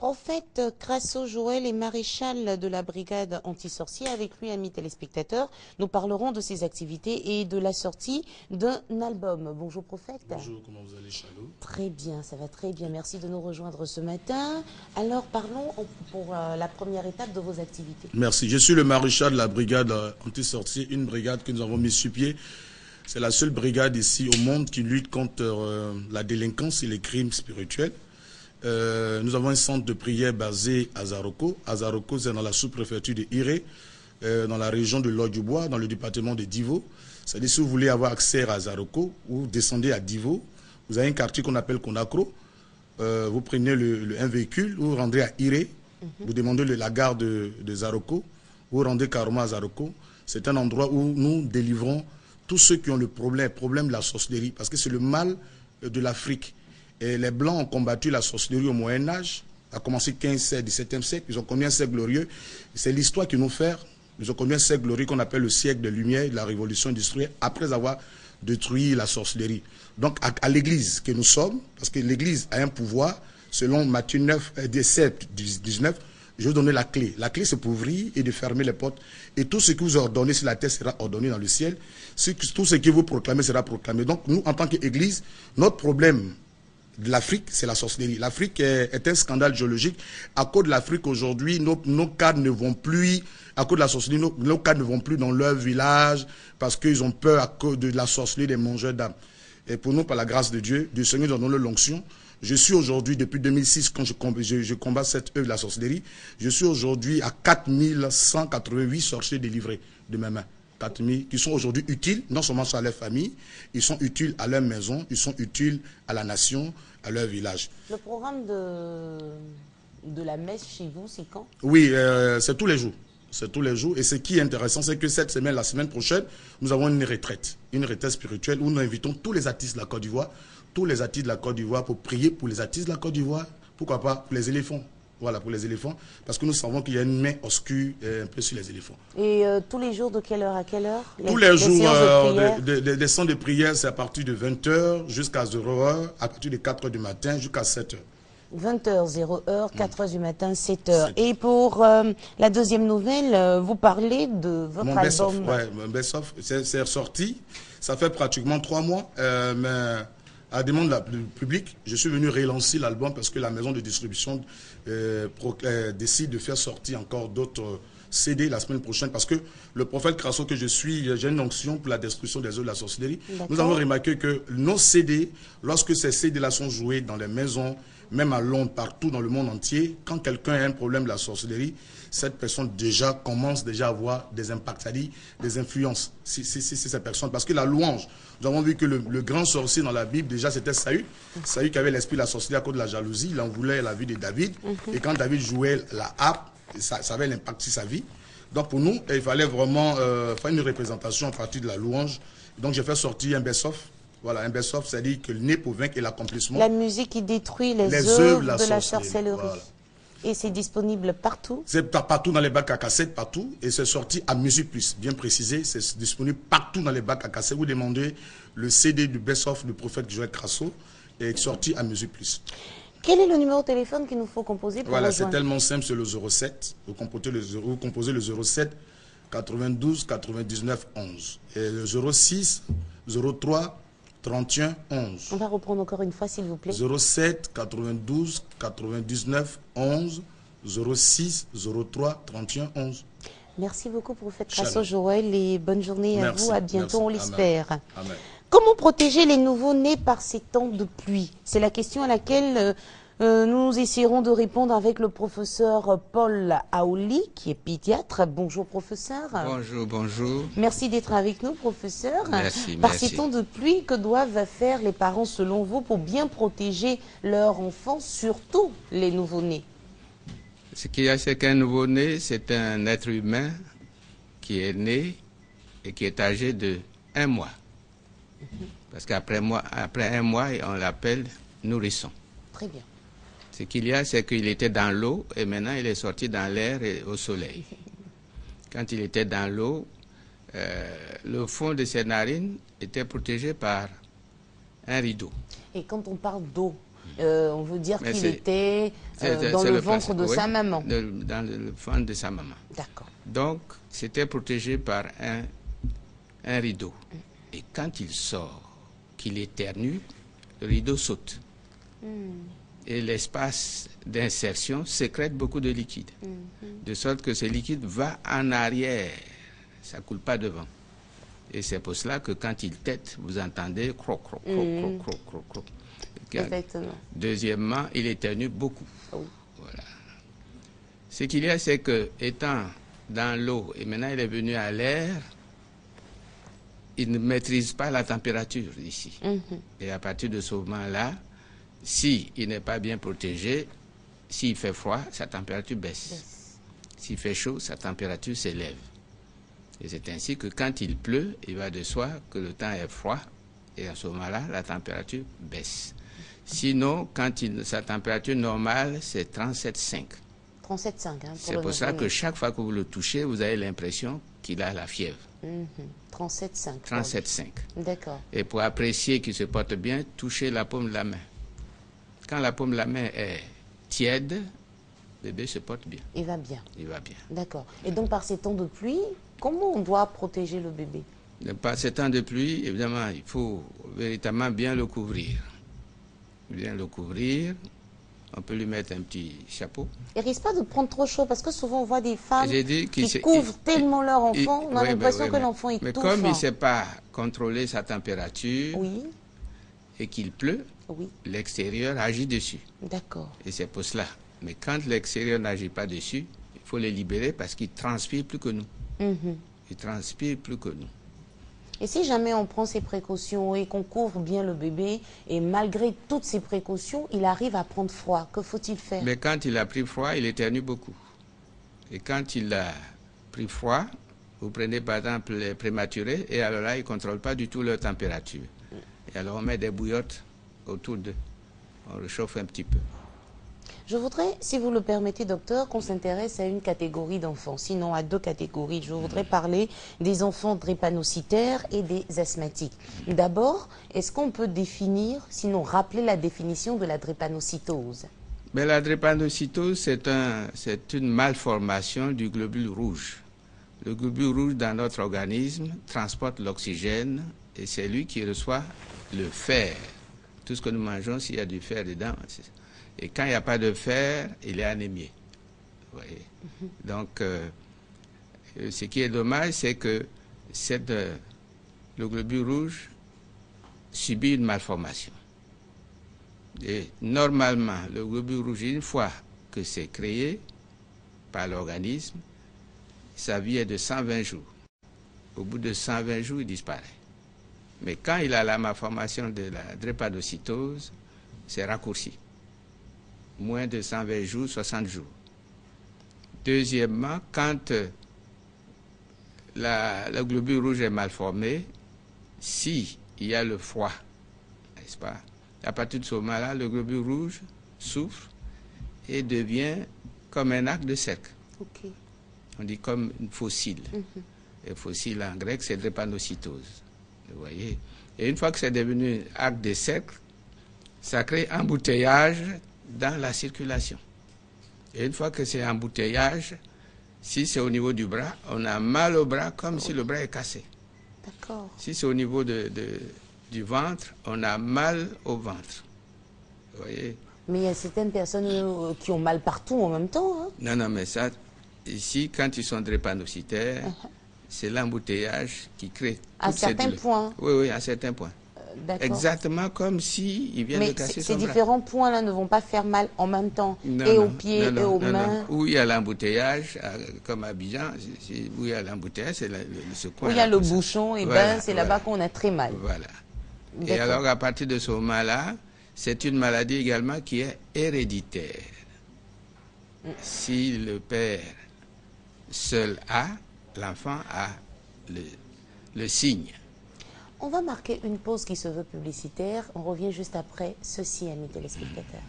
Prophète Crasso Joël est maréchal de la brigade anti-sorcier. Avec lui, amis téléspectateurs, nous parlerons de ses activités et de la sortie d'un album. Bonjour Prophète. Bonjour, comment vous allez, Chalot? Très bien, ça va très bien. Merci de nous rejoindre ce matin. Alors parlons pour la première étape de vos activités. Merci, je suis le maréchal de la brigade anti-sorcier, une brigade que nous avons mise sur pied. C'est la seule brigade ici au monde qui lutte contre la délinquance et les crimes spirituels. Nous avons un centre de prière basé à Zaroko. À Zaroko, c'est dans la sous-préfecture de Iré, dans la région de l'Oye-du-Bois, dans le département de Divo. C'est-à-dire, si vous voulez avoir accès à Zaroko, vous descendez à Divo. Vous avez un quartier qu'on appelle Konakro. Vous prenez un véhicule, vous rendez à Iré. Vous demandez la gare de Zaroko. Vous rendez carrément à Zaroko. C'est un endroit où nous délivrons tous ceux qui ont le problème de la sorcellerie. Parce que c'est le mal de l'Afrique. Et les Blancs ont combattu la sorcellerie au Moyen-Âge, à commencer 15e, 17e siècle. Ils ont connu un siècle glorieux. C'est l'histoire qui nous fait. Ils ont connu un siècle glorieux qu'on appelle le siècle de lumière, de la révolution industrielle, après avoir détruit la sorcellerie. Donc, à l'église que nous sommes, parce que l'église a un pouvoir, selon Matthieu 9, 17, 19, je vais vous donner la clé. La clé, c'est pour ouvrir et de fermer les portes. Et tout ce que vous ordonnez sur la terre sera ordonné dans le ciel. Tout ce que vous proclamez sera proclamé. Donc, nous, en tant qu'église, notre problème de l'Afrique, c'est la sorcellerie. L'Afrique est un scandale géologique. À cause de l'Afrique aujourd'hui, nos cadres ne vont plus, à cause de la sorcellerie, nos cadres ne vont plus dans leur village parce qu'ils ont peur à cause de la sorcellerie des mangeurs d'âmes. Et pour nous, par la grâce de Dieu, du Seigneur nous donne l'onction. Je suis aujourd'hui, depuis 2006, quand je combats cette œuvre de la sorcellerie, je suis aujourd'hui à 4188 sorciers délivrés de mes mains. 4000 qui sont aujourd'hui utiles, non seulement à leur famille, ils sont utiles à leur maison, ils sont utiles à la nation, à leur village. Le programme de la messe chez vous, c'est quand? Oui, c'est tous les jours. C'est tous les jours. Et ce qui est intéressant, c'est que cette semaine, la semaine prochaine, nous avons une retraite spirituelle où nous invitons tous les artistes de la Côte d'Ivoire, pour prier pour les artistes de la Côte d'Ivoire, pourquoi pas pour les éléphants. Voilà, pour les éléphants, parce que nous savons qu'il y a une main obscure un peu sur les éléphants. Et tous les jours, de quelle heure à quelle heure? Tous les jours, des séances de prière, c'est à partir de 20h jusqu'à 0h, à partir de 4h du matin jusqu'à 7h. 20h, 0h, 4h du matin, 7h. Et pour la deuxième nouvelle, vous parlez de votre album. Oui, mon best-of, c'est ressorti. Ça fait pratiquement 3 mois, mais à la demande du public, je suis venu relancer l'album parce que la maison de distribution décide de faire sortir encore d'autres CD la semaine prochaine parce que le prophète Crasso que je suis, j'ai une onction pour la destruction des œuvres de la sorcellerie. Nous avons remarqué que nos CD, lorsque ces CD-là sont joués dans les maisons, même à Londres, partout dans le monde entier, quand quelqu'un a un problème de la sorcellerie, cette personne commence déjà à avoir des impacts, c'est-à-dire des influences sur cette personne. Parce que la louange, nous avons vu que le grand sorcier dans la Bible, déjà c'était Saül. Saül qui avait l'esprit de la sorcellerie à cause de la jalousie, il en voulait la vie de David. Et quand David jouait la harpe, ça avait l'impact sur sa vie. Donc pour nous, il fallait vraiment faire une représentation à partir de la louange. Donc j'ai fait sortir un best-of. Voilà, un best-of, c'est-à-dire que le nez pour vaincre et l'accomplissement. La musique qui détruit les œuvres de la sorcellerie. Voilà. Et c'est disponible partout? C'est partout dans les bacs à cassette, partout. Et c'est sorti à Musique Plus, bien précisé. C'est disponible partout dans les bacs à cassette. Vous demandez le CD du best-of du prophète Joël Crasso et sorti à Musique Plus. Quel est le numéro de téléphone qu'il nous faut composer pour Voilà, c'est rejoindre? tellement simple, c'est le 07. Vous composez le 07 92 99 11. Et le 06 03 31 11. On va reprendre encore une fois, s'il vous plaît. 07 92 99 11 06 03 31 11. Merci beaucoup, prophète Crasso Joël, et bonne journée à vous. À bientôt, on l'espère. Amen. Comment protéger les nouveau-nés par ces temps de pluie? C'est la question à laquelle nous essaierons de répondre avec le professeur Paul Aouli, qui est pédiatre. Bonjour, professeur. Bonjour, bonjour. Merci d'être avec nous, professeur. Merci, Par merci. ces temps de pluie, que doivent faire les parents, selon vous, pour bien protéger leurs enfants, surtout les nouveau-nés? Ce qu'il y a, c'est qu'un nouveau-né, c'est un être humain qui est né et qui est âgé de 1 mois. Parce qu'après un mois, on l'appelle nourrisson. Très bien. Ce qu'il y a, c'est qu'il était dans l'eau et maintenant il est sorti dans l'air et au soleil. Quand il était dans l'eau, le fond de ses narines était protégé par un rideau. Et quand on parle d'eau, On veut dire qu'il était dans le ventre de sa maman. Dans le ventre de sa maman. D'accord. Donc, c'était protégé par un rideau. Et quand il sort, qu'il éternue, le rideau saute. Et l'espace d'insertion sécrète beaucoup de liquide. De sorte que ce liquide va en arrière. Ça ne coule pas devant. Et c'est pour cela que quand il tète, vous entendez croc, croc, croc, croc, croc, croc, croc. Exactement. Deuxièmement, il éternue beaucoup. Oui. Voilà. Ce qu'il y a, c'est que, étant dans l'eau, et maintenant il est venu à l'air, il ne maîtrise pas la température ici. Et à partir de ce moment-là, s'il n'est pas bien protégé, s'il fait froid, sa température baisse. S'il fait chaud, sa température s'élève. Et c'est ainsi que quand il pleut, il va de soi que le temps est froid, et à ce moment-là, la température baisse. Sinon, quand sa température normale, c'est 37,5. 37,5. Hein, c'est pour ça que chaque fois que vous le touchez, vous avez l'impression qu'il a la fièvre. 37,5. 37,5. D'accord. Et pour apprécier qu'il se porte bien, touchez la paume de la main. Quand la paume de la main est tiède, le bébé se porte bien. Il va bien. Il va bien. D'accord. Et donc, par ces temps de pluie, comment on doit protéger le bébé? Par ces temps de pluie, évidemment, il faut véritablement bien le couvrir. Bien le couvrir. On peut lui mettre un petit chapeau. Il risque pas de prendre trop chaud parce que souvent on voit des femmes qui couvrent tellement leur enfant, on a l'impression que l'enfant est tout fort. Mais comme il ne sait pas contrôler sa température et qu'il pleut, l'extérieur agit dessus. D'accord. Et c'est pour cela. Mais quand l'extérieur n'agit pas dessus, il faut les libérer parce qu'il transpire plus que nous. Il transpire plus que nous. Et si jamais on prend ces précautions et qu'on couvre bien le bébé, et malgré toutes ces précautions, il arrive à prendre froid, que faut-il faire? Mais quand il a pris froid, il éternue beaucoup. Et quand il a pris froid, vous prenez par exemple les prématurés, et alors là, ils ne contrôlent pas du tout leur température. Et alors on met des bouillottes autour d'eux. On réchauffe un petit peu. Je voudrais, si vous le permettez, docteur, qu'on s'intéresse à une catégorie d'enfants, sinon à deux catégories. Je voudrais parler des enfants drépanocytaires et des asthmatiques. D'abord, est-ce qu'on peut définir, sinon rappeler la définition de la drépanocytose? Mais la drépanocytose, c'est une malformation du globule rouge. Le globule rouge dans notre organisme transporte l'oxygène et c'est lui qui reçoit le fer. Tout ce que nous mangeons, s'il y a du fer dedans, et quand il n'y a pas de fer, il est anémié. Vous voyez? Donc, ce qui est dommage, c'est que le globule rouge subit une malformation. Et normalement, le globule rouge, une fois que c'est créé par l'organisme, sa vie est de 120 jours. Au bout de 120 jours, il disparaît. Mais quand il a la malformation de la drépanocytose, c'est raccourci. Moins de 120 jours, 60 jours. Deuxièmement, quand le globule rouge est mal formé, s'il y a le froid, n'est-ce pas? À partir de ce moment-là, le globule rouge souffre et devient comme un arc de cercle. Okay. On dit comme une fossile. Et fossile en grec, c'est drépanocytose. Vous voyez? Et une fois que c'est devenu arc de cercle, ça crée embouteillage dans la circulation. Et une fois que c'est embouteillage, si c'est au niveau du bras, on a mal au bras comme si le bras est cassé. D'accord. Si c'est au niveau du ventre, on a mal au ventre. Vous voyez? Mais il y a certaines personnes qui ont mal partout en même temps. Hein? Non, mais ça, ici, quand ils sont drépanocytaires, c'est l'embouteillage qui crée. À certains points. Oui, à certains points. Exactement comme s'il vient de casser son bras. Ces différents points-là ne vont pas faire mal en même temps, aux pieds et aux mains. Où il y a l'embouteillage, comme à Abidjan, où il y a l'embouteillage, c'est ce coin. Où il y a le bouchon, et voilà, c'est là-bas qu'on a très mal. Voilà. Et alors, à partir de ce moment-là, c'est une maladie également qui est héréditaire. Si le père seul a, l'enfant a le signe. On va marquer une pause qui se veut publicitaire. On revient juste après. Ceci, amis téléspectateurs.